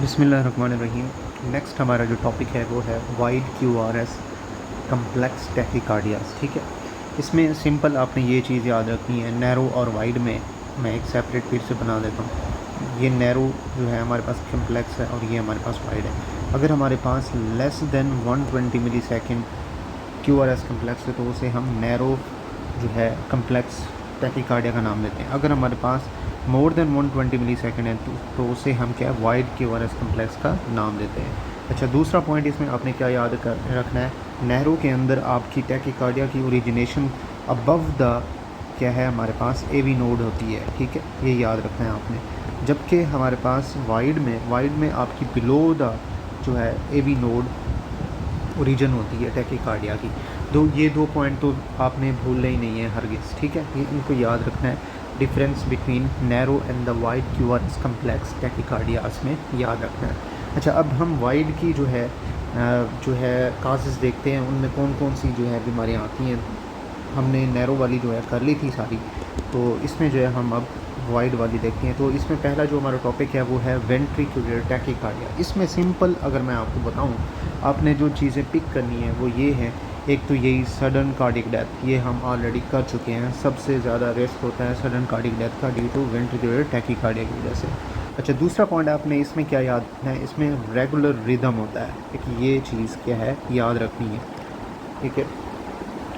बिस्मिल्लाहिर्रहमानिर्रहीम। नेक्स्ट हमारा जो टॉपिक है वो है वाइड QRS कम्प्लेक्स टैकिकार्डियास। ठीक है, इसमें सिंपल आपने ये चीज़ याद रखनी है, नैरो और वाइड में मैं एक सेपरेट फिर से बना देता हूँ। ये नैरो जो है हमारे पास कम्प्लेक्स है और ये हमारे पास वाइड है। अगर हमारे पास लेस देन 120 मिली सेकेंड QRS कम्प्लेक्स है तो उसे हम नैरो जो है कम्प्लेक्स टैकिकार्डिया का नाम देते हैं। अगर हमारे पास मोर देन 120 मिली सेकेंड है तो उसे हम क्या वाइड QRS कम्प्लेक्स का नाम देते हैं। अच्छा, दूसरा पॉइंट इसमें आपने क्या याद रखना है, नहरों के अंदर आपकी टैकिकार्डिया की ओरिजिनेशन अबव द क्या है हमारे पास AV नोड होती है। ठीक है, ये याद रखना है आपने। जबकि हमारे पास वाइड में आपकी बिलो द जो है AV नोड ओरिजिन होती है टैकिकार्डिया की। ये दो पॉइंट तो आपने भूलना ही नहीं है हरगिज़। ठीक है, ये इनको याद रखना है। Difference between narrow and the wide QRS complex tachycardias में याद रखना है। अच्छा, अब हम वाइड की जो है काजेज़ देखते हैं, उनमें कौन कौन सी जो है बीमारियाँ आती हैं। हमने नैरो वाली जो है कर ली थी सारी, तो इसमें जो है हम अब वाइड वाली देखते हैं। तो इसमें पहला जो हमारा टॉपिक है वो है वेंट्रिकुलर टैकिकार्डिया। इसमें सिंपल अगर मैं आपको बताऊं, आपने जो चीज़ें पिक करनी है वो ये है, एक तो यही सडन कार्डिक डेथ, ये हम ऑलरेडी कर चुके हैं। सबसे ज़्यादा रिस्क होता है सडन कार्डिक डेथ का ड्यू टू वेंट्रिकुलर टैकिकार्डिया की वजह से। अच्छा, दूसरा पॉइंट आपने इसमें क्या याद रखना है, इसमें रेगुलर रिदम होता है, एक ये चीज़ क्या है याद रखनी है। ठीक है,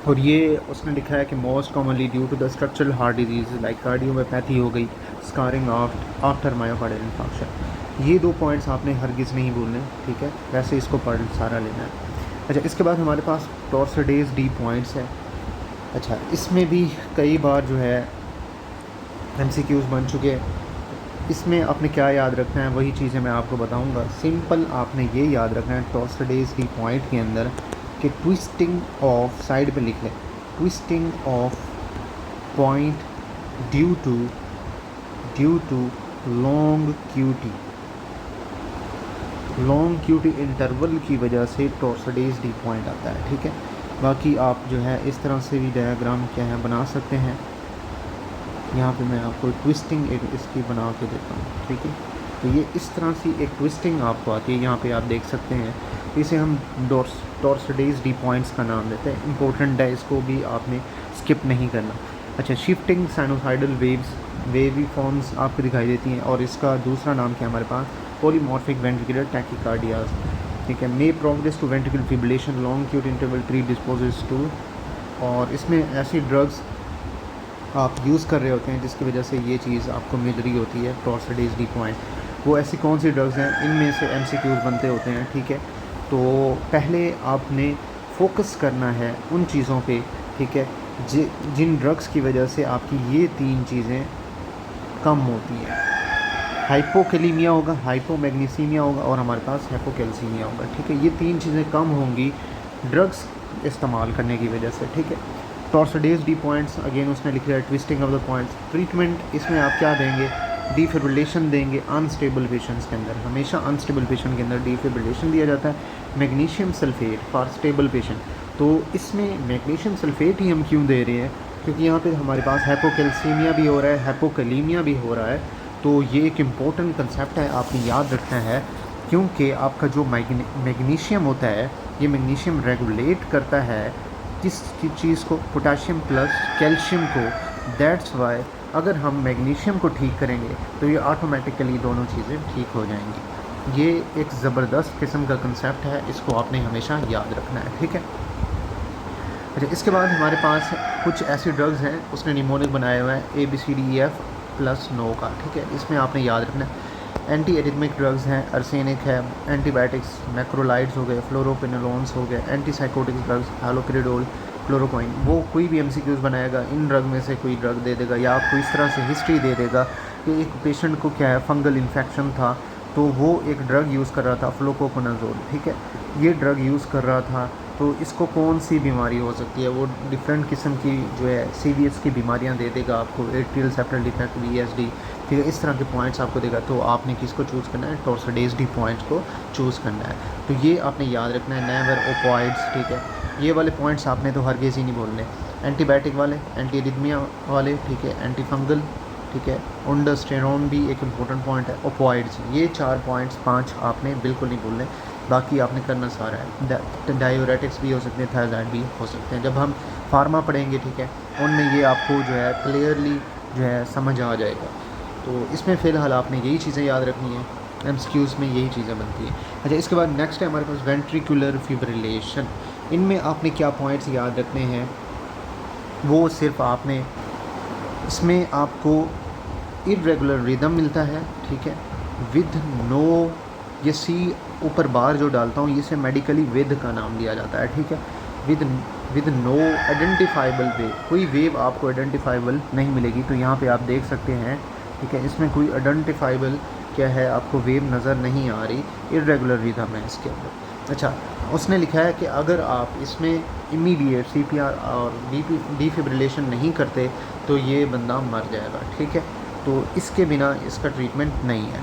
और ये उसने लिखा है कि most commonly due to the structural heart disease like cardiopathy हो गई, स्कारिंग आफ्टर मायोकार्डियल इन्फार्क्शन। ये दो पॉइंट्स आपने हरगिज़ नहीं भूलने। ठीक है, वैसे इसको पढ़ सारा लेना है। अच्छा, इसके बाद हमारे पास टॉर्सोडेज डी पॉइंट्स है। अच्छा, इसमें भी कई बार जो है MCQs बन चुके हैं। इसमें आपने क्या याद रखना है वही चीज़ें मैं आपको बताऊंगा। सिंपल आपने ये याद रखना है टॉर्सोडेज डी पॉइंट के अंदर कि ट्विस्टिंग ऑफ, साइड पे लिख लें, twisting of point due to long QT interval की वजह से टॉर्सोडेज डी पॉइंट आता है। ठीक है, बाकी आप जो है इस तरह से भी डायग्राम क्या है बना सकते हैं। यहाँ पे मैं आपको ट्विस्टिंग एक इसकी बना के देता हूँ। ठीक है, तो ये इस तरह से एक ट्विस्टिंग आपको आती है, यहाँ पे आप देख सकते हैं। इसे हम टॉर्सोडेज डी पॉइंट्स का नाम देते हैं। इंपॉर्टेंट है, इसको भी आपने स्किप नहीं करना। अच्छा, शिफ्टिंग साइनोसाइडल वेवी फॉर्म्स आपको दिखाई देती हैं, और इसका दूसरा नाम क्या है हमारे पास, पॉलीमॉर्फिक वेंट्रिकुलर टैकिकार्डियाज। ठीक है, may progress to ventricular fibrillation long QT interval predisposes to, और इसमें ऐसी ड्रग्स आप यूज़ कर रहे होते हैं जिसकी वजह से ये चीज़ आपको मिल रही होती है टॉर्सोडेज डी पॉइंट। वो ऐसी कौन सी ड्रग्स हैं, इनमें से MCQs बनते होते हैं। ठीक है, तो पहले आपने फोकस करना है उन चीज़ों पे। ठीक है, जिन ड्रग्स की वजह से आपकी ये तीन चीज़ें कम होती हैं। हाइपोकैलीमिया होगा, हाइपोमैग्नीसीमिया होगा, और हमारे पास हाइपोकैल्सीमिया होगा। ठीक है, ये तीन चीज़ें कम होंगी ड्रग्स इस्तेमाल करने की वजह से। ठीक है, टॉर्सोडेज डी पॉइंट्स अगेन उसने लिखा है twisting of the points. Treatment इसमें आप क्या देंगे, डिफिब्रिलेशन देंगे अनस्टेबल पेशेंट्स के अंदर। हमेशा अनस्टेबल पेशेंट के अंदर डिफिब्रिलेशन दिया जाता है। Magnesium sulphate for stable patient, तो इसमें मैग्नीशियम सल्फेट ही हम क्यों दे रहे हैं, क्योंकि यहाँ पे हमारे पास हाइपोकैल्सीमिया भी हो रहा है, हाइपोकैलीमिया भी हो रहा है। तो ये एक इम्पोर्टेंट कंसेप्ट है, आपने याद रखना है, क्योंकि आपका जो मैग्नीशियम होता है, ये मैग्नीशियम रेगुलेट करता है किस चीज़ को, पोटाशियम प्लस कैल्शियम को। दैट्स वाई अगर हम मैग्नीशियम को ठीक करेंगे तो ये ऑटोमेटिकली दोनों चीज़ें ठीक हो जाएंगी। ये एक ज़बरदस्त किस्म का कंसेप्ट है, इसको आपने हमेशा याद रखना है। ठीक है, अच्छा, इसके बाद हमारे पास कुछ ऐसी ड्रग्स हैं, उसने निमोनिक बनाया हुआ है ABCDEF प्लस नो का। ठीक है, इसमें आपने याद रखना है एंटी एरिथमिक ड्रग्स हैं, अर्सेनिक है, एंटीबायोटिक्स मैक्रोलाइड्स हो गए, फ्लोरोपिनोलोन्स हो गए, एंटीसाइकोटिक ड्रग्स हैलोपेरिडोल, क्लोरोक्वाइन। वो कोई भी MCQs बनाएगा, इन ड्रग में से कोई ड्रग दे देगा, या आपको इस तरह से हिस्ट्री दे देगा कि एक पेशेंट को क्या है फंगल इन्फेक्शन था, तो वो एक ड्रग यूज़ कर रहा था फ्लोकोकोनाजोल। ठीक है, ये ड्रग यूज़ कर रहा था, तो इसको कौन सी बीमारी हो सकती है, वो डिफरेंट किस्म की जो है CVS की बीमारियां दे देगा आपको, एट्रियल सेप्टल डिफेक्ट VSD। ठीक है, इस तरह के पॉइंट्स आपको देगा, तो आपने किसको चूज़ करना है, टॉर्सोडेज डी पॉइंट्स को चूज़ करना है। तो ये आपने याद रखना है, नेवर ओपॉइड्स। ठीक है, ये वाले पॉइंट्स आपने तो हरगिज़ ही नहीं बोलने। एंटीबायोटिक वाले, एंटी एरिथमिया वाले, ठीक है, एंटी फंगल, ठीक है। ओंडास्टेरोन भी एक इम्पोर्टेंट पॉइंट है। ओपॉइड्स, ये 4 पॉइंट्स 5 आपने बिल्कुल नहीं भूलने, बाकी आपने करना सारा है। डायूरेटिक्स भी हो सकते हैं, थायराइड भी हो सकते हैं। जब हम फार्मा पढ़ेंगे, ठीक है, उनमें ये आपको जो है क्लियरली जो है समझ आ जाएगा। तो इसमें फ़िलहाल आपने यही चीज़ें याद रखनी है, एमसीक्यूज़ में यही चीज़ें बनती हैं। अच्छा, इसके बाद नेक्स्ट है हमारे पास वेंट्रिकुलर फिब्रिलेशन। इनमें आपने क्या पॉइंट्स याद रखने हैं, वो सिर्फ आपने, इसमें आपको इर्रेगुलर रिदम मिलता है, ठीक है, विद नो, ये सी ऊपर बार जो डालता हूँ इसे मेडिकली विद का नाम दिया जाता है, ठीक है। विद नो आइडेंटिफाइबल वेव, कोई वेव आपको आइडेंटिफाइबल नहीं मिलेगी। तो यहाँ पे आप देख सकते हैं, ठीक है, इसमें कोई आइडेंटिफाइबल क्या है, आपको वेव नज़र नहीं आ रही, इर्रेगुलर रिदम है इसके अंदर। अच्छा, उसने लिखा है कि अगर आप इसमें इमीडिएट सीपीआर और डिफिब्रिलेशन नहीं करते तो ये बंदा मर जाएगा, ठीक है। तो इसके बिना इसका ट्रीटमेंट नहीं है।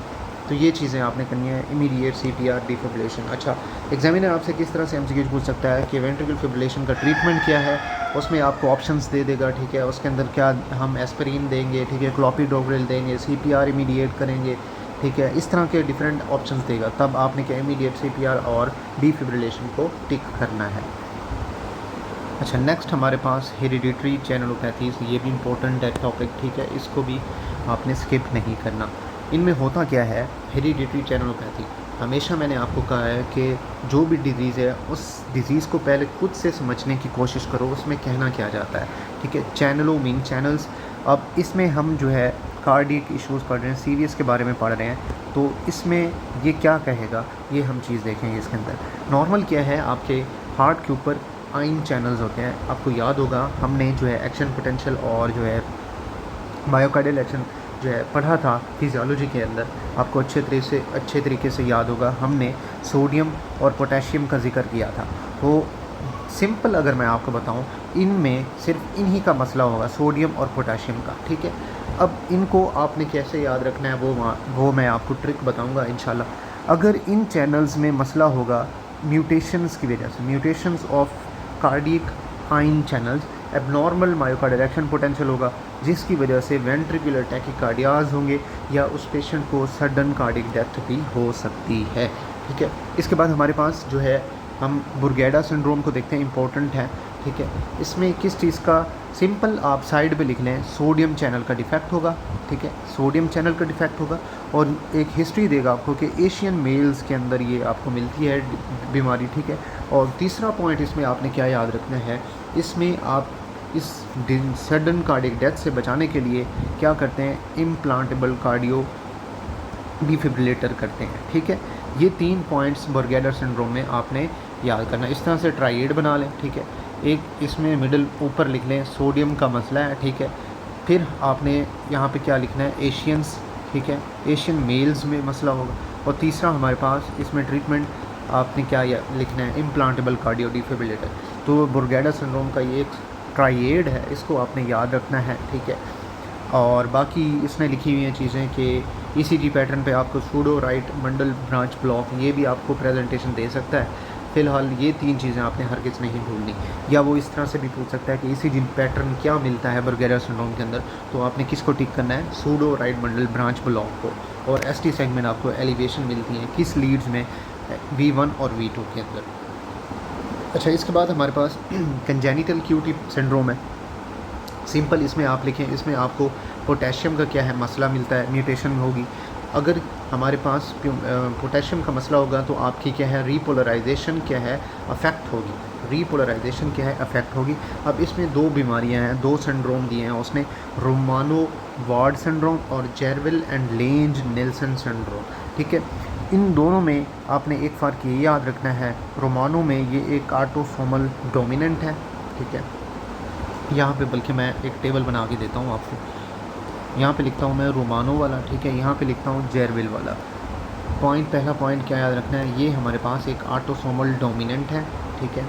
तो ये चीज़ें आपने करनी है, इमीडिएट सीपीआर, डिफिब्रिलेशन। अच्छा, एग्जामिनर आपसे किस तरह से एमसीक्यू पूछ सकता है कि वेंट्रिकल फिब्रिलेशन का ट्रीटमेंट क्या है, उसमें आपको ऑप्शंस दे देगा, ठीक है। उसके अंदर क्या हम एस्पिरिन देंगे, ठीक है, क्लोपिडोग्रिल देंगे, सीपीआर इमीडिएट करेंगे, ठीक है, इस तरह के डिफरेंट ऑप्शंस देगा। तब आपने क्या इमीडिएट सीपीआर और डिफिब्रिलेशन को टिक करना है। अच्छा, नेक्स्ट हमारे पास हेरिडिटरी चैनलोपैथीज, ये भी इम्पोर्टेंट है टॉपिक, ठीक है, इसको भी आपने स्किप नहीं करना। इनमें होता क्या है, हेरिडिटरी चैनलोपैथी, हमेशा मैंने आपको कहा है कि जो भी डिज़ीज़ है उस डिज़ीज़ को पहले खुद से समझने की कोशिश करो, उसमें कहना क्या जाता है, ठीक है। चैनलों मीन चैनल्स। अब इसमें हम जो है कार्डियक इश्यूज़ पढ़ रहे हैं, सीरियस के बारे में पढ़ रहे हैं, तो इसमें ये क्या कहेगा, ये हम चीज़ देखेंगे इसके अंदर। नॉर्मल क्या है, आपके हार्ट के ऊपर आइन चैनल्स होते हैं। आपको याद होगा हमने जो है एक्शन पोटेंशियल और जो है मायोकार्डियल एक्शन जो है पढ़ा था फिजियोलॉजी के अंदर, आपको अच्छे तरीके से याद होगा। हमने सोडियम और पोटेशियम का जिक्र किया था। तो सिंपल अगर मैं आपको बताऊं, इनमें सिर्फ इन्हीं का मसला होगा, सोडियम और पोटेशियम का, ठीक है। अब इनको आपने कैसे याद रखना है वो मैं आपको ट्रिक बताऊंगा इंशाल्लाह। अगर इन चैनल्स में मसला होगा म्यूटेशंस की वजह से, म्यूटेशंस ऑफ कार्डियक आइन channels, abnormal myocardial action potential होगा, जिसकी वजह से वेंट्रिकुलर टैकिकार्डियाज होंगे या उस पेशेंट को सडन कार्डियक डेथ भी हो सकती है, ठीक है। इसके बाद हमारे पास जो है हम बुर्गेडा सिंड्रोम को देखते हैं, इंपॉर्टेंट है, ठीक है। इसमें किस चीज़ का, सिंपल आप साइड पे लिख लें, सोडियम चैनल का डिफेक्ट होगा, ठीक है, सोडियम चैनल का डिफेक्ट होगा। और एक हिस्ट्री देगा आपको कि एशियन मेल्स के अंदर ये आपको मिलती है बीमारी, ठीक है। और तीसरा पॉइंट इसमें आपने क्या याद रखना है, इसमें आप इस सडन कार्डियक डेथ से बचाने के लिए क्या करते हैं, इम्प्लांटेबल कार्डियो डिफिब्रिलेटर करते हैं, ठीक है। ये 3 पॉइंट्स बुर्गेडा सिंड्रोम में आपने याद करना। इस तरह से ट्राइएड बना लें, ठीक है। एक इसमें मिडल ऊपर लिख लें सोडियम का मसला है, ठीक है। फिर आपने यहाँ पे क्या लिखना है, एशियंस, ठीक है, एशियन मेल्स में मसला होगा। और तीसरा हमारे पास इसमें ट्रीटमेंट आपने क्या लिखना है, इम्प्लांटेबल कार्डियो डिफिब्रिलेटर। तो बुर्गेडा सिंड्रोम का ये एक ट्राइएड है, इसको आपने याद रखना है, ठीक है। और बाकी इसमें लिखी हुई हैं चीज़ें कि ईसीजी पैटर्न पे आपको pseudo right bundle branch block, ये भी आपको प्रेजेंटेशन दे सकता है। फ़िलहाल ये 3 चीज़ें आपने हरगिज़ नहीं भूलनी। या वो इस तरह से भी पूछ सकता है कि ईसीजी पैटर्न क्या मिलता है बुर्गेडा सिंड्रोम के अंदर, तो आपने किसको टिक करना है, pseudo right bundle branch block को। और एसटी सेगमेंट आपको एलिवेशन मिलती है किस लीड्स में, V1 और V2 के अंदर। अच्छा, इसके बाद हमारे पास कंजेनिटल क्यूटी सिंड्रोम है। सिंपल इसमें आप लिखें, इसमें आपको पोटेशियम का क्या है मसला मिलता है, म्यूटेशन होगी। अगर हमारे पास पोटेशियम का मसला होगा तो आपकी क्या है, रीपोलराइजेशन क्या है, अफेक्ट होगी, रीपोलराइजेशन क्या है, अफेक्ट होगी। अब इसमें 2 बीमारियां हैं, 2 सिंड्रोम दिए हैं उसने, रोमानो वार्ड सिंड्रोम और जेरविल एंड लेंज नेल्सन सिंड्रोम, ठीक है। इन दोनों में आपने एक फ़र्क ये याद रखना है, रोमानो में ये एक ऑटोसोमल डोमिनेंट है, ठीक है। यहाँ पे बल्कि मैं एक टेबल बना के देता हूँ आपको, यहाँ पे लिखता हूँ मैं रोमानो वाला, ठीक है, यहाँ पे लिखता हूँ जेरविल वाला। पहला पॉइंट क्या याद रखना है, ये हमारे पास एक ऑटोसोमल डोमिनेंट है, ठीक है,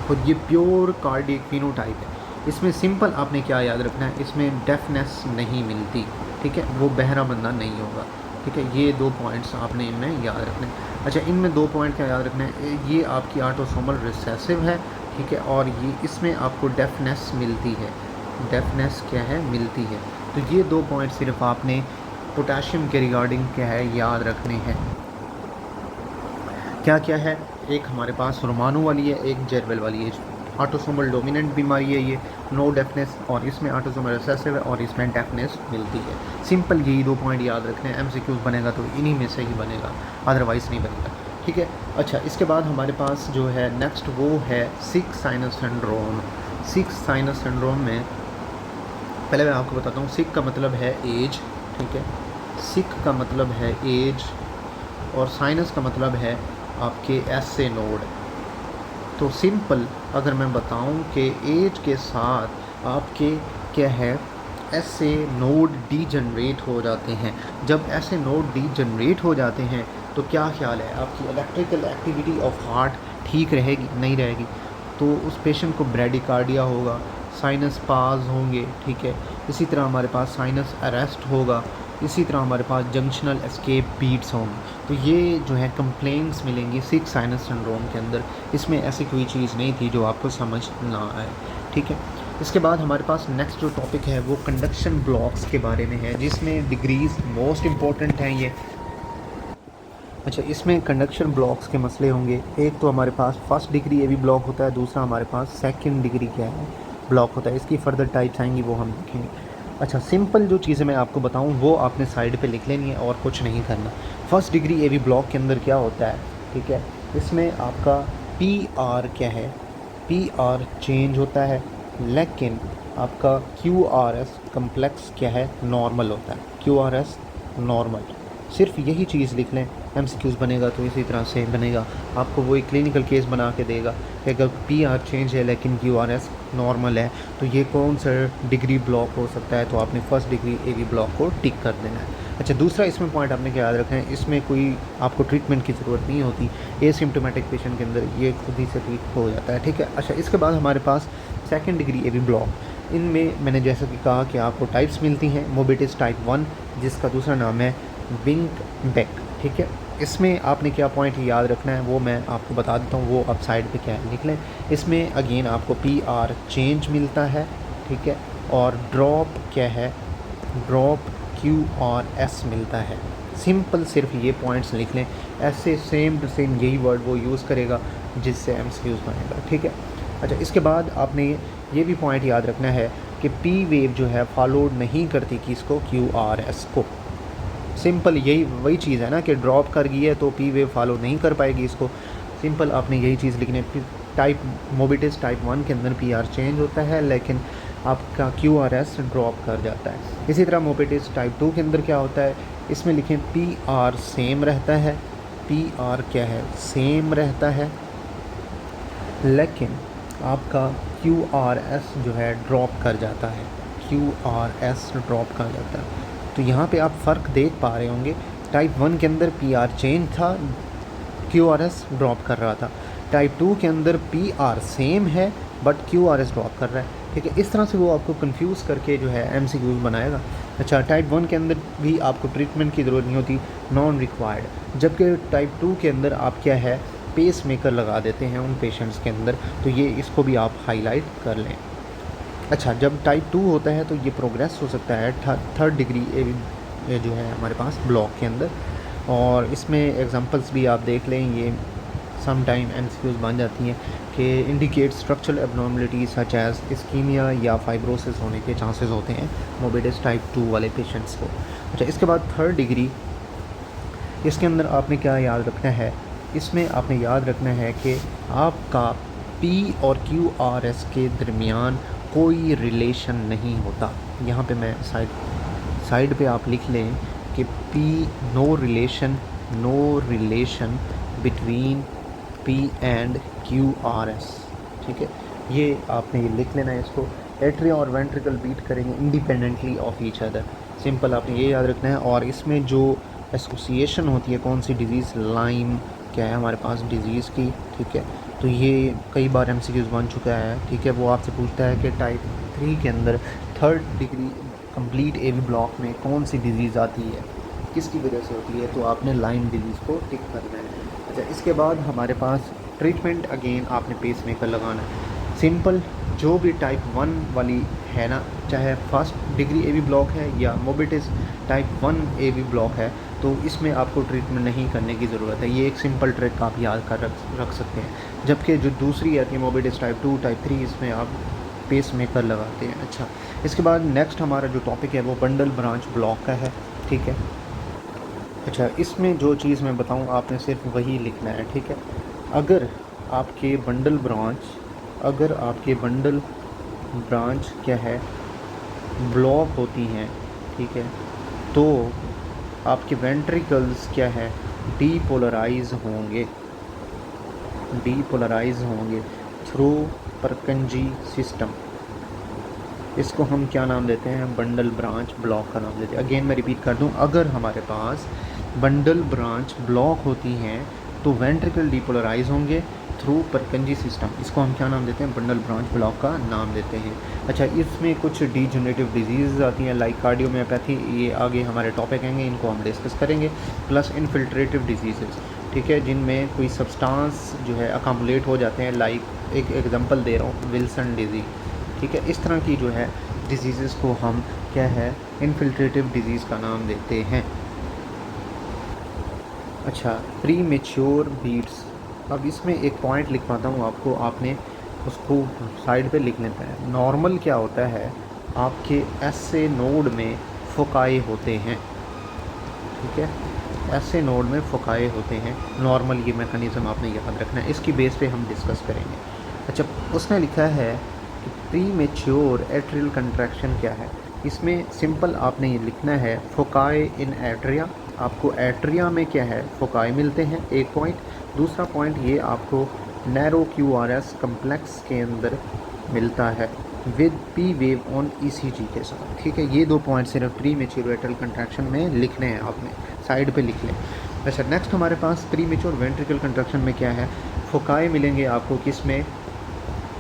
और ये प्योर कार्डियक फिनोटाइप है। इसमें सिंपल आपने क्या याद रखना है, इसमें डेफनेस नहीं मिलती, ठीक है, वो बहरा बंदा नहीं होगा, ठीक है। ये 2 पॉइंट्स आपने इनमें याद रखने हैं। अच्छा, इनमें 2 पॉइंट क्या याद रखना है, ये आपकी ऑटोसोमल रिसेसिव है, ठीक है, और ये इसमें आपको डेफनेस मिलती है, डेफनेस क्या है मिलती है। तो ये 2 पॉइंट सिर्फ आपने पोटेशियम के रिगार्डिंग क्या है याद रखने हैं। क्या क्या है, एक हमारे पास रोमानो वाली है, एक जेरवेल वाली है। ऑटोसोमल डोमिनेंट बीमारी है ये, नो डेफनेस, और इसमें ऑटोसोमल रिसेसिव है और इसमें डेफनेस मिलती है। सिंपल यही 2 पॉइंट याद रखने हैं। एमसीक्यूज बनेगा तो इन्हीं में से ही बनेगा, अदरवाइज़ नहीं बनेगा, ठीक है। अच्छा, इसके बाद हमारे पास जो है नेक्स्ट वो है सिक साइनस सिंड्रोम। सिक साइनस सिंड्रोम में पहले मैं आपको बताता हूँ, सिक का मतलब है एज, ठीक है। सिक का मतलब है एज और साइनस का मतलब है आपके एसए नोड। तो सिंपल अगर मैं बताऊं कि एज के साथ आपके क्या है एसए नोड डीजनरेट हो जाते हैं। जब ऐसे नोड डीजनरेट हो जाते हैं तो क्या ख्याल है, आपकी इलेक्ट्रिकल एक्टिविटी ऑफ हार्ट ठीक रहेगी? नहीं रहेगी। तो उस पेशेंट को ब्रेडिकार्डिया होगा, साइनस पास होंगे, ठीक है। इसी तरह हमारे पास साइनस अरेस्ट होगा, इसी तरह हमारे पास जंक्शनल एस्केप बीट्स होंगी। तो ये जो है कंप्लेंट्स मिलेंगी सिक साइनस सिंड्रोम के अंदर। इसमें ऐसी कोई चीज़ नहीं थी जो आपको समझ ना आए, ठीक है। इसके बाद हमारे पास नेक्स्ट जो टॉपिक है वो कंडक्शन ब्लॉक्स के बारे में है, जिसमें डिग्रीज़ मोस्ट इम्पॉर्टेंट हैं ये। अच्छा, इसमें कंडक्शन ब्लॉक्स के मसले होंगे। एक तो हमारे पास first degree A V block होता है, दूसरा हमारे पास सेकंड डिग्री क्या है ब्लॉक होता है। इसकी फर्दर टाइप्स आएंगी वो हम देखेंगे। अच्छा, सिंपल जो चीज़ें मैं आपको बताऊं वो आपने साइड पे लिख लेनी है और कुछ नहीं करना। First degree A V block के अंदर क्या होता है, ठीक है। इसमें आपका पी आर क्या है, पी आर चेंज होता है, लेकिन आपका क्यू आर एस कम्प्लेक्स क्या है नॉर्मल होता है। क्यू आर एस नॉर्मल, सिर्फ यही चीज़ लिख लें। एमसीक्यूज़ बनेगा तो इसी तरह से बनेगा, आपको वो एक क्लिनिकल केस बना के देगा कि अगर पी आर चेंज है लेकिन क्यू आर एस नॉर्मल है तो ये कौन सा डिग्री ब्लॉक हो सकता है। तो आपने first degree A V block को टिक कर देना है। अच्छा, दूसरा इसमें पॉइंट आपने क्या याद रखना है, इसमें कोई आपको ट्रीटमेंट की ज़रूरत नहीं होती। एसिम्प्टोमेटिक पेशेंट के अंदर ये खुद ही से ठीक हो जाता है, ठीक है। अच्छा, इसके बाद हमारे पास second degree A V block, इनमें मैंने जैसा कि कहा कि आपको टाइप्स मिलती हैं। मोबिटिस टाइप 1 जिसका दूसरा नाम है विंक बेक, ठीक है। इसमें आपने क्या पॉइंट याद रखना है वो मैं आपको बता देता हूँ, वो आप साइड पे क्या है लिख लें। इसमें अगेन आपको पी आर चेंज मिलता है, ठीक है, और ड्रॉप क्या है, ड्रॉप क्यू आर एस मिलता है। सिंपल सिर्फ ये पॉइंट्स लिख लें, ऐसे सेम टू सेम यही वर्ड वो यूज़ करेगा जिससे एमसीक्यूज़ बनेगा, ठीक है। अच्छा, इसके बाद आपने ये भी पॉइंट याद रखना है कि पी वेव जो है फॉलोड नहीं करती किसको, क्यू आर एस को। सिंपल यही वही चीज़ है ना कि ड्रॉप कर गई है तो पी वेव फॉलो नहीं कर पाएगी इसको। सिंपल आपने यही चीज़ लिखनी है। टाइप मोबिटिस टाइप 1 के अंदर पी आर चेंज होता है लेकिन आपका क्यू आर एस ड्रॉप कर जाता है। इसी तरह मोबिटिस टाइप 2 के अंदर क्या होता है, इसमें लिखें पी आर सेम रहता है, पी आर क्या है सेम रहता है, लेकिन आपका क्यू आर एस जो है ड्रॉप कर जाता है, क्यू आर एस ड्रॉप कर जाता है। तो यहाँ पे आप फ़र्क देख पा रहे होंगे, टाइप 1 के अंदर पी आर चेंज था, क्यू आर एस ड्रॉप कर रहा था। टाइप 2 के अंदर पी आर सेम है but Q R S drop कर रहा है, ठीक है। इस तरह से वो आपको कंफ्यूज करके जो है एमसीक्यूज़ बनाएगा। अच्छा, टाइप 1 के अंदर भी आपको ट्रीटमेंट की ज़रूरत नहीं होती, नॉन रिक्वायर्ड, जबकि टाइप 2 के अंदर आप क्या है पेस मेकर लगा देते हैं उन पेशेंट्स के अंदर। तो ये इसको भी आप हाईलाइट कर लें। अच्छा, जब टाइप 2 होता है तो ये प्रोग्रेस हो सकता है थर्ड डिग्री ए जो है हमारे पास ब्लॉक के अंदर, और इसमें एग्जांपल्स भी आप देख लें। ये सम टाइम एमसीक्यूज़ बन जाती हैं कि indicate structural abnormalities such as ischaemia या फाइब्रोसिस होने के चांसेस होते हैं मोबिटिस टाइप 2 वाले पेशेंट्स को। अच्छा, इसके बाद थर्ड डिग्री, इसके अंदर आपने क्या याद रखना है, इसमें आपने याद रखना है कि आपका पी और क्यू आर एस के दरमियान कोई रिलेशन नहीं होता। यहाँ पे मैं साइड पे आप लिख लें कि P no relation between P and Q R S, ठीक है। ये आपने ये लिख लेना है इसको। एट्रिया और वेंट्रिकल बीट करेंगे independently of each other, simple आपने ये याद रखना है। और इसमें जो एसोसिएशन होती है कौन सी डिज़ीज़, लाइम क्या है हमारे पास डिज़ीज़ की, ठीक है। तो ये कई बार एमसीक्यूज़ बन चुका है, ठीक है। वो आपसे पूछता है कि टाइप 3 के अंदर third degree complete A V block में कौन सी डिज़ीज़ आती है, किसकी वजह से होती है, तो आपने लाइम डिजीज़ को टिक करना है। अच्छा, इसके बाद हमारे पास ट्रीटमेंट, अगेन आपने पेस मेकर लगाना है। सिंपल जो भी टाइप 1 वाली है ना, चाहे फर्स्ट डिग्री एवी ब्लॉक है या मोबिटिस टाइप 1 एवी ब्लॉक है, तो इसमें आपको ट्रीटमेंट नहीं करने की ज़रूरत है। ये एक सिंपल ट्रिक आप याद कर रख सकते हैं। जबकि जो दूसरी आती है मोबिटिस टाइप 2 टाइप 3, इसमें आप पेस मेकर लगाते हैं। अच्छा, इसके बाद नेक्स्ट हमारा जो टॉपिक है वो बंडल ब्रांच ब्लॉक का है, ठीक है। अच्छा, इसमें जो चीज़ मैं बताऊँ आपने सिर्फ वही लिखना है, ठीक है। अगर आपके बंडल ब्रांच क्या है ब्लॉक होती हैं, ठीक है, तो आपके वेंट्रिकल्स क्या है डीपोलराइज होंगे थ्रू परकंजी सिस्टम। इसको हम क्या नाम देते हैं, बंडल ब्रांच ब्लॉक का नाम देते हैं। अगेन मैं रिपीट कर दूं, अगर हमारे पास बंडल ब्रांच ब्लॉक होती हैं तो वेंट्रिकल डीपोलराइज होंगे थ्रू परकंजी सिस्टम। इसको हम क्या नाम देते हैं, बंडल ब्रांच ब्लॉक का नाम देते हैं। अच्छा, इसमें कुछ डीजनरेटिव डिजीज़ आती हैं लाइक कार्डियोमायोपैथी, ये आगे हमारे टॉपिक आएंगे, इनको हम डिस्कस करेंगे। प्लस इनफिल्ट्रेटिव डिजीज़, ठीक है, जिनमें कोई सब्सटेंस जो है अकामुलेट हो जाते हैं, लाइक एक एग्जांपल दे रहा हूँ, विल्सन डिजीज़, ठीक है। इस तरह की जो है डिजीज़ को हम क्या है इनफिल्ट्रेटिव डिजीज़ का नाम देते हैं। अच्छा, प्री मेच्योर बीट्स, अब इसमें एक पॉइंट लिखवाता हूँ आपको, आपने उसको साइड पे लिख लेना है। नॉर्मल क्या होता है, आपके ऐसे नोड में फोकाई होते हैं, ठीक है, ऐसे नोड में फोकाई होते हैं नॉर्मल। ये मैकेनिज़्म आपने याद रखना है, इसकी बेस पे हम डिस्कस करेंगे। अच्छा, उसने लिखा है कि प्री मेच्योर एट्रियल कंट्रैक्शन क्या है। इसमें सिंपल आपने ये लिखना है फोकाई इन एट्रिया, आपको एट्रिया में क्या है फोकाई मिलते हैं, एक पॉइंट। दूसरा पॉइंट ये आपको नैरो QRS कम्प्लेक्स के अंदर मिलता है with P wave on ECG के साथ, ठीक है। ये दो पॉइंट सिर्फ प्री मेच्योर एट्रियल कंट्रैक्शन में लिखने हैं, आपने साइड पे लिख लें। अच्छा, नेक्स्ट हमारे पास प्री मेच्योर वेंट्रिकल कंट्रैक्शन में क्या है, फोकाई मिलेंगे आपको किस में,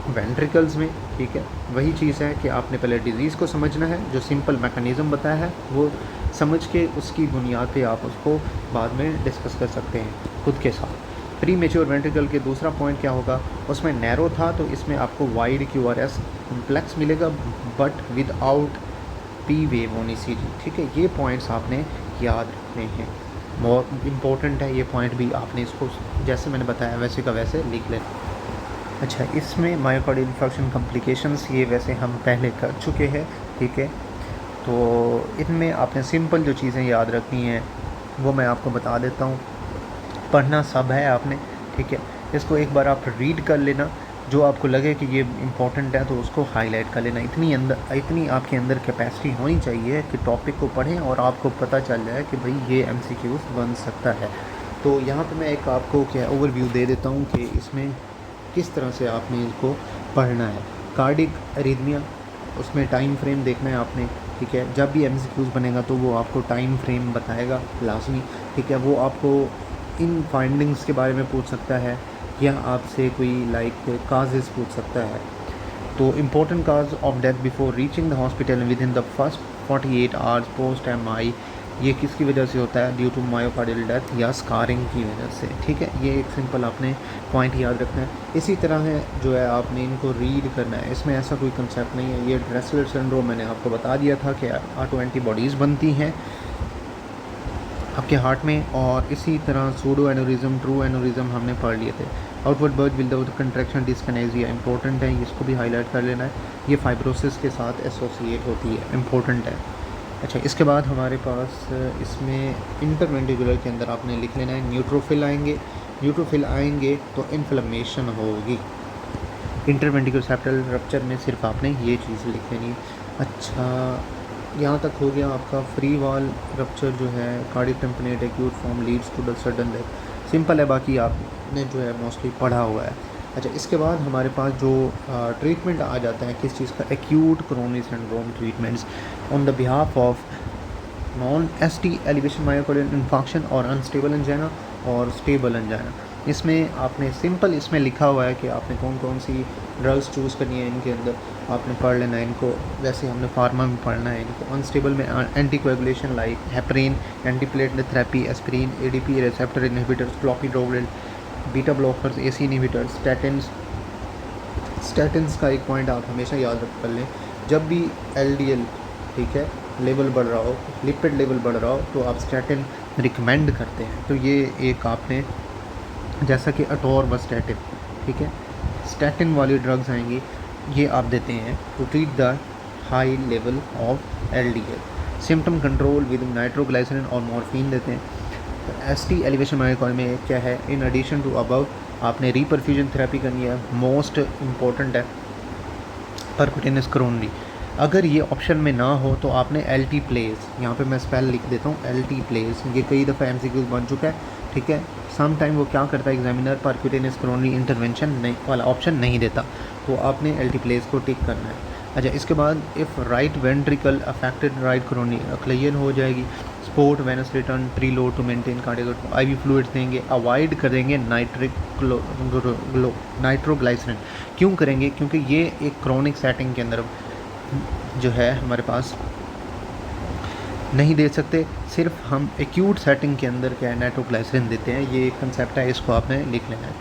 वेंट्रिकल्स में, ठीक है। वही चीज़ है कि आपने पहले डिज़ीज़ को समझना है, जो सिंपल मैकेनिज़्म बताया है वो समझ के उसकी बुनियाद पे आप उसको बाद में डिस्कस कर सकते हैं खुद के साथ। प्री मेच्योर वेंट्रिकल के दूसरा पॉइंट क्या होगा, उसमें नैरो था तो इसमें आपको वाइड QRS कम्प्लेक्स मिलेगा but without P wave on ECG, ठीक है। ये पॉइंट्स आपने याद रखने हैं, बहुत इंपॉर्टेंट है ये पॉइंट भी, आपने इसको जैसे मैंने बताया वैसे का वैसे लिख लेना। अच्छा, इसमें मायोकार्डियल इन्फेक्शन कॉम्प्लिकेशंस ये वैसे हम पहले कर चुके हैं, ठीक है। तो इनमें आपने सिंपल जो चीज़ें याद रखनी हैं वो मैं आपको बता देता हूँ। पढ़ना सब है आपने, ठीक है। इसको एक बार आप रीड कर लेना, जो आपको लगे कि ये इम्पोर्टेंट है तो उसको हाईलाइट कर लेना। इतनी आपके अंदर कैपेसिटी होनी चाहिए कि टॉपिक को पढ़ें और आपको पता चल जाए कि भाई ये MCQs बन सकता है। तो यहाँ पे मैं एक आपको क्या ओवरव्यू दे देता हूँ कि इसमें किस तरह से आपने इसको पढ़ना है। कार्डिक अरिथमिया, उसमें टाइम फ्रेम देखना है आपने, ठीक है। जब भी MCQs बनेगा तो वो आपको टाइम फ्रेम बताएगा लाजमी, ठीक है। वो आपको इन फाइंडिंग्स के बारे में पूछ सकता है या आपसे कोई लाइक काजेज़ पूछ सकता है। तो important cause of death before reaching the hospital with in the first 48 hours post MI, ये किसकी वजह से होता है, ड्यू टू मायोकार्डियल डेथ या स्कारिंग की वजह से, ठीक है। ये एक सिंपल आपने पॉइंट याद रखना है। इसी तरह है जो है आपने इनको रीड करना है, इसमें ऐसा कोई कंसेप्ट नहीं है। ये ड्रेसलर सिंड्रोम मैंने आपको बता दिया था कि ऑटो एंटीबॉडीज़ बनती हैं आपके हार्ट में, और इसी तरह सूडो एनोरिज्म ट्रू एनोरिज्म हमने पढ़ लिए थे। Outward birth without contraction dyskinesia important है, इसको भी हाईलाइट कर लेना है। ये फाइब्रोसिस के साथ एसोसिएट होती है, इम्पोर्टेंट है। अच्छा, इसके बाद हमारे पास इसमें इंटरवेंट्रिकुलर के अंदर आपने लिख लेना है न्यूट्रोफिल आएंगे तो इन्फ्लेमेशन होगी। इंटरवेंट्रिकुलर सेप्टल रप्चर में सिर्फ आपने ये चीज़ लिख लेनी है। अच्छा, यहाँ तक हो गया आपका। फ्री वॉल रप्चर जो है cardiac tamponade acute form leads to the sudden death, simple है, बाकी आपने जो है मोस्टली पढ़ा हुआ है। अच्छा, इसके बाद हमारे पास जो ट्रीटमेंट आ जाता है किस चीज़ का, acute coronary syndrome treatments on the behalf of non ST elevation myocardial infarction और अनस्टेबल एंजाइना और स्टेबल एंजाइना। इसमें आपने सिंपल इसमें लिखा हुआ है कि आपने कौन कौन सी ड्रग्स चूज़ करनी है, इनके अंदर आपने पढ़ लेना है इनको, वैसे हमने फार्मा में पढ़ना है इनको। अनस्टेबल में anticoagulation like heparin, antiplatelet therapy, aspirin, ADP receptor inhibitors, clopidogrel, beta blockers, AC inhibitors, statins, statins का एक पॉइंट आप हमेशा याद रख कर लें, जब भी LDL ठीक है लेवल बढ़ रहा हो, लिपिड लेवल बढ़ रहा हो, तो आप स्टैटिन रिकमेंड करते हैं। तो ये एक आपने जैसा कि अटोरवास्टैटिन ठीक है, स्टैटिन वाली ड्रग्स आएंगी, ये आप देते हैं to treat the high level of LDL। Symptom control with nitroglycerin और मॉर्फिन देते हैं। ST एलिवेशन मेडिकल में क्या है, इन एडिशन टू अबव आपने रीपरफ्यूजन थेरेपी करनी है, मोस्ट इम्पोर्टेंट है परक्यूटेनियस कोरोनरी। अगर ये ऑप्शन में ना हो तो आपने LT प्लेस, यहाँ पे मैं स्पेल लिख देता हूँ LT प्लेस, ये कई दफ़ा MCQ बन चुका है ठीक है। सम टाइम वो क्या करता है एग्जामिनर, परक्यूटेनियस कोरोनरी इंटरवेंशन नहीं वाला ऑप्शन नहीं देता, तो आपने LT प्लेस को टिक करना है। अच्छा, इसके बाद if right ventricle affected, right coronary clear हो जाएगी, support venous return preload to maintain cardiac, IV fluids देंगे, अवॉइड करेंगे नाइट्रोग्लाइसरिन। क्यों करेंगे, क्योंकि ये एक क्रोनिक सेटिंग के अंदर जो है हमारे पास नहीं दे सकते, सिर्फ हम एक्यूट सेटिंग के अंदर क्या है नाइट्रोग्लाइसरिन देते हैं, ये एक कंसेप्ट है, इसको आपने लिख लेना है।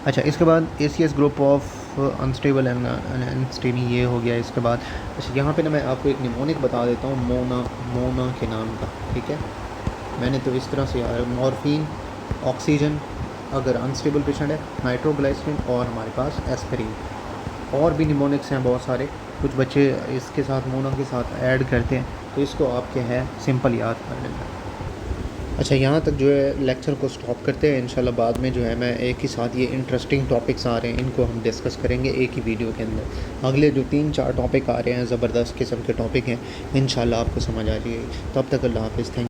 अच्छा, इसके बाद ACS group of unstable and NSTEMI, ये हो गया। इसके बाद अच्छा यहाँ पे ना मैं आपको एक निमोनिक बता देता हूँ, मोना के नाम का ठीक है। मैंने तो इस तरह से यार मॉर्फिन, ऑक्सीजन अगर अनस्टेबल पेशेंट है, नाइट्रोग्लाइसरिन और हमारे पास एस्पिरिन। और भी निमोनिक्स हैं बहुत सारे, कुछ बच्चे इसके साथ मोना के साथ ऐड करते हैं, तो इसको आप क्या है सिंपल याद कर लेना। अच्छा, यहाँ तक जो है लेक्चर को स्टॉप करते हैं। इंशाल्लाह बाद में जो है मैं एक ही साथ ये इंटरेस्टिंग टॉपिक्स आ रहे हैं, इनको हम डिस्कस करेंगे एक ही वीडियो के अंदर। अगले जो 3-4 टॉपिक आ रहे हैं ज़बरदस्त किस्म के टॉपिक हैं, इंशाल्लाह आपको समझ आ जाएगी। तब तक अल्लाह हाफ़िज़, थैंक